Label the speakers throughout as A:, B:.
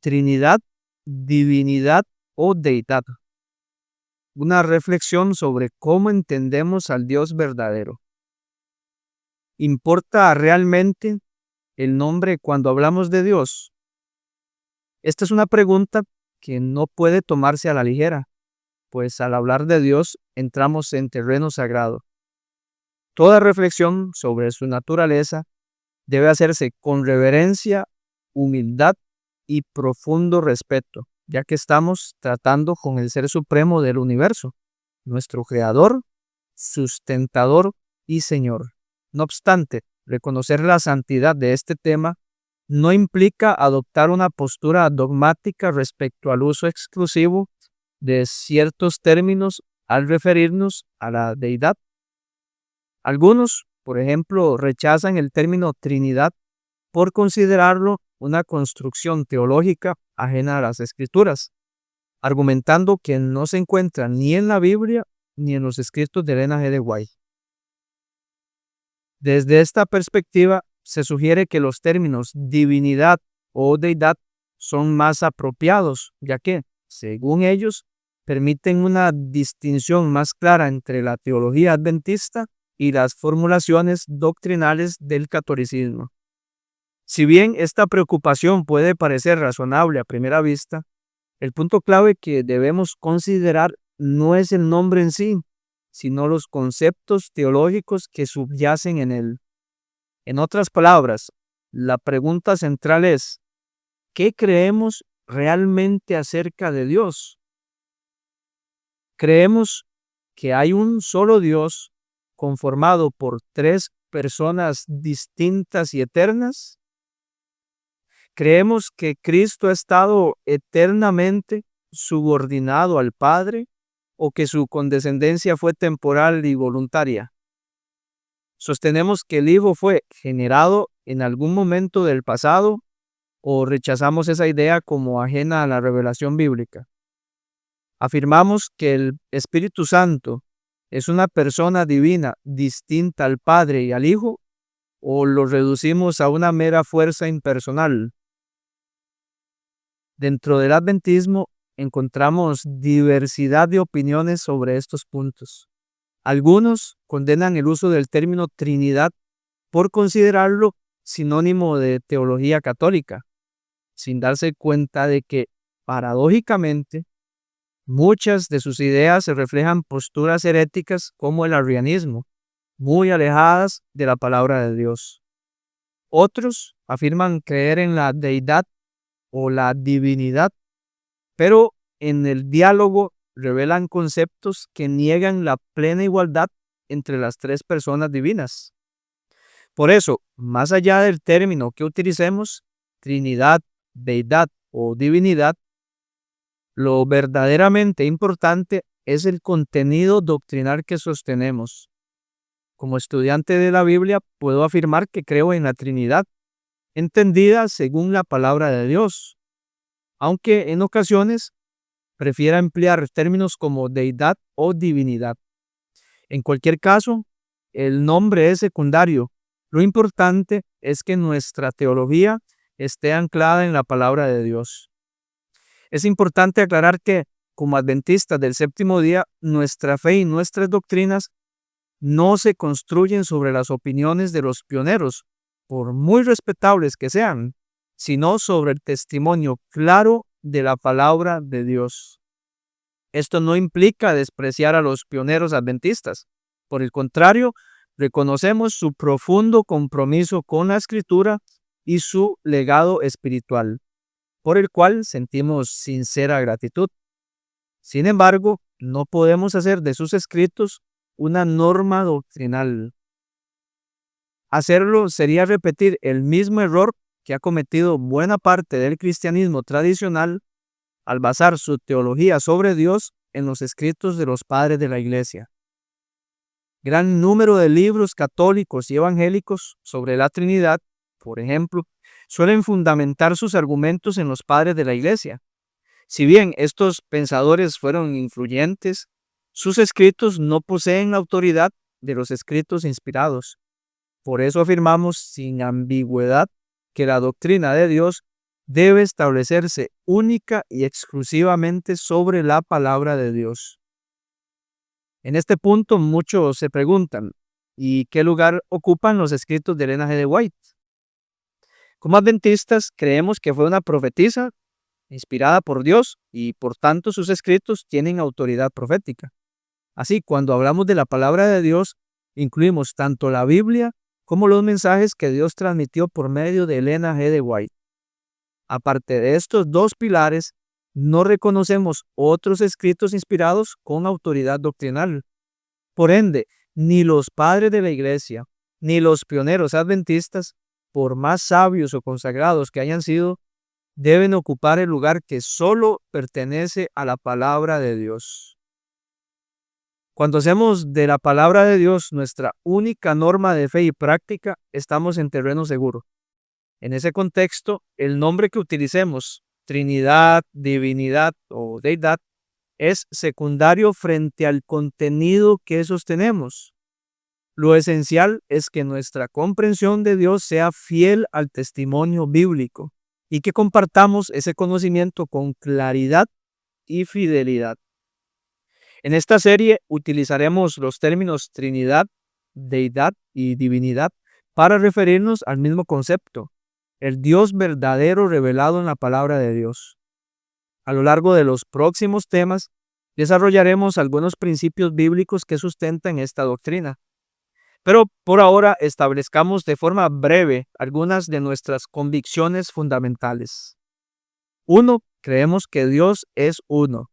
A: Trinidad, divinidad o deidad. Una reflexión sobre cómo entendemos al Dios verdadero. ¿Importa realmente el nombre cuando hablamos de Dios? Esta es una pregunta que no puede tomarse a la ligera, pues al hablar de Dios entramos en terreno sagrado. Toda reflexión sobre su naturaleza debe hacerse con reverencia, humildad y profundo respeto, ya que estamos tratando con el Ser Supremo del universo, nuestro Creador, sustentador y Señor. No obstante, reconocer la santidad de este tema no implica adoptar una postura dogmática respecto al uso exclusivo de ciertos términos al referirnos a la deidad. Algunos, por ejemplo, rechazan el término Trinidad por considerarlo una construcción teológica ajena a las Escrituras, argumentando que no se encuentra ni en la Biblia ni en los escritos de Elena G. de White. Desde esta perspectiva, se sugiere que los términos divinidad o deidad son más apropiados, ya que, según ellos, permiten una distinción más clara entre la teología adventista y las formulaciones doctrinales del catolicismo. Si bien esta preocupación puede parecer razonable a primera vista, el punto clave que debemos considerar no es el nombre en sí, sino los conceptos teológicos que subyacen en él. En otras palabras, la pregunta central es, ¿qué creemos realmente acerca de Dios? ¿Creemos que hay un solo Dios conformado por tres personas distintas y eternas? ¿Creemos que Cristo ha estado eternamente subordinado al Padre o que su condescendencia fue temporal y voluntaria? ¿Sostenemos que el Hijo fue generado en algún momento del pasado o rechazamos esa idea como ajena a la revelación bíblica? ¿Afirmamos que el Espíritu Santo es una persona divina distinta al Padre y al Hijo o lo reducimos a una mera fuerza impersonal? Dentro del adventismo encontramos diversidad de opiniones sobre estos puntos. Algunos condenan el uso del término Trinidad por considerarlo sinónimo de teología católica, sin darse cuenta de que, paradójicamente, muchas de sus ideas se reflejan posturas heréticas como el arrianismo, muy alejadas de la palabra de Dios. Otros afirman creer en la deidad o la divinidad, pero en el diálogo revelan conceptos que niegan la plena igualdad entre las tres personas divinas. Por eso, más allá del término que utilicemos, Trinidad, deidad o divinidad, lo verdaderamente importante es el contenido doctrinal que sostenemos. Como estudiante de la Biblia, puedo afirmar que creo en la Trinidad, entendida según la palabra de Dios, aunque en ocasiones prefiera emplear términos como deidad o divinidad. En cualquier caso, el nombre es secundario. Lo importante es que nuestra teología esté anclada en la palabra de Dios. Es importante aclarar que, como adventistas del séptimo día, nuestra fe y nuestras doctrinas no se construyen sobre las opiniones de los pioneros, por muy respetables que sean, sino sobre el testimonio claro de la palabra de Dios. Esto no implica despreciar a los pioneros adventistas. Por el contrario, reconocemos su profundo compromiso con la Escritura y su legado espiritual, por el cual sentimos sincera gratitud. Sin embargo, no podemos hacer de sus escritos una norma doctrinal. Hacerlo sería repetir el mismo error que ha cometido buena parte del cristianismo tradicional al basar su teología sobre Dios en los escritos de los padres de la Iglesia. Gran número de libros católicos y evangélicos sobre la Trinidad, por ejemplo, suelen fundamentar sus argumentos en los padres de la Iglesia. Si bien estos pensadores fueron influyentes, sus escritos no poseen la autoridad de los escritos inspirados. Por eso afirmamos sin ambigüedad que la doctrina de Dios debe establecerse única y exclusivamente sobre la palabra de Dios. En este punto muchos se preguntan, ¿y qué lugar ocupan los escritos de Elena G. de White? Como adventistas creemos que fue una profetisa inspirada por Dios y por tanto sus escritos tienen autoridad profética. Así, cuando hablamos de la palabra de Dios, incluimos tanto la Biblia como los mensajes que Dios transmitió por medio de Elena G. de White. Aparte de estos dos pilares, no reconocemos otros escritos inspirados con autoridad doctrinal. Por ende, ni los padres de la iglesia, ni los pioneros adventistas, por más sabios o consagrados que hayan sido, deben ocupar el lugar que solo pertenece a la palabra de Dios. Cuando hacemos de la palabra de Dios nuestra única norma de fe y práctica, estamos en terreno seguro. En ese contexto, el nombre que utilicemos, Trinidad, Divinidad o Deidad, es secundario frente al contenido que sostenemos. Lo esencial es que nuestra comprensión de Dios sea fiel al testimonio bíblico y que compartamos ese conocimiento con claridad y fidelidad. En esta serie utilizaremos los términos Trinidad, Deidad y Divinidad para referirnos al mismo concepto, el Dios verdadero revelado en la palabra de Dios. A lo largo de los próximos temas, desarrollaremos algunos principios bíblicos que sustentan esta doctrina. Pero por ahora establezcamos de forma breve algunas de nuestras convicciones fundamentales. 1. Creemos que Dios es uno.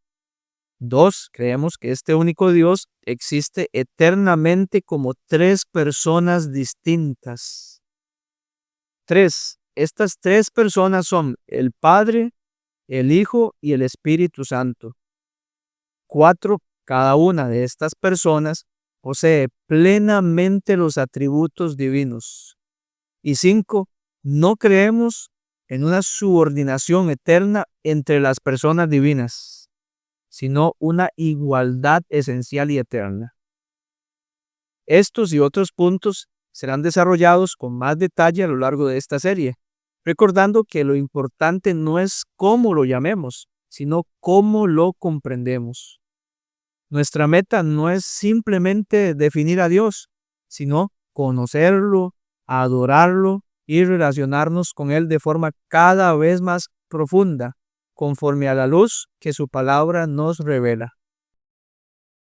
A: 2. Creemos que este único Dios existe eternamente como tres personas distintas. 3. Estas tres personas son el Padre, el Hijo y el Espíritu Santo. 4. Cada una de estas personas posee plenamente los atributos divinos. Y 5. No creemos en una subordinación eterna entre las personas divinas, sino una igualdad esencial y eterna. Estos y otros puntos serán desarrollados con más detalle a lo largo de esta serie, recordando que lo importante no es cómo lo llamemos, sino cómo lo comprendemos. Nuestra meta no es simplemente definir a Dios, sino conocerlo, adorarlo y relacionarnos con Él de forma cada vez más profunda, conforme a la luz que su palabra nos revela.